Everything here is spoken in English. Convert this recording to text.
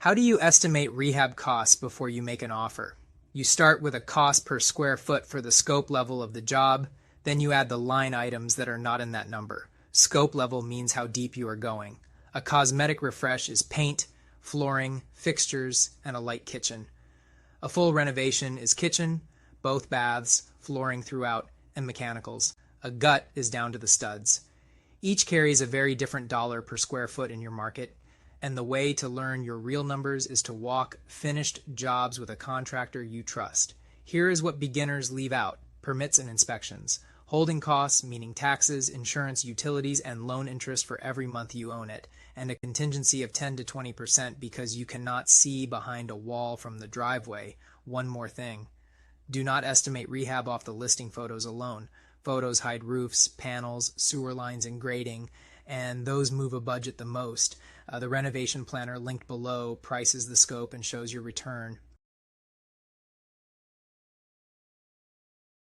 How do you estimate rehab costs before you make an offer? You start with a cost per square foot for the scope level of the job, then you add the line items that are not in that number. Scope level means how deep you are going. A cosmetic refresh is paint, flooring, fixtures, and a light kitchen. A full renovation is kitchen, both baths, flooring throughout, and mechanicals. A gut is down to the studs. Each carries a very different dollar per square foot in your market, and the way to learn your real numbers is to walk finished jobs with a contractor you trust. Here is what beginners leave out: permits and inspections, holding costs, meaning taxes, insurance, utilities, and loan interest for every month you own it, and a contingency of 10 to 20% because you cannot see behind a wall from the driveway. One more thing. Do not estimate rehab off the listing photos alone. Photos hide roofs, panels, sewer lines, and grading, and those move a budget the most. The renovation planner linked below prices the scope and shows your return.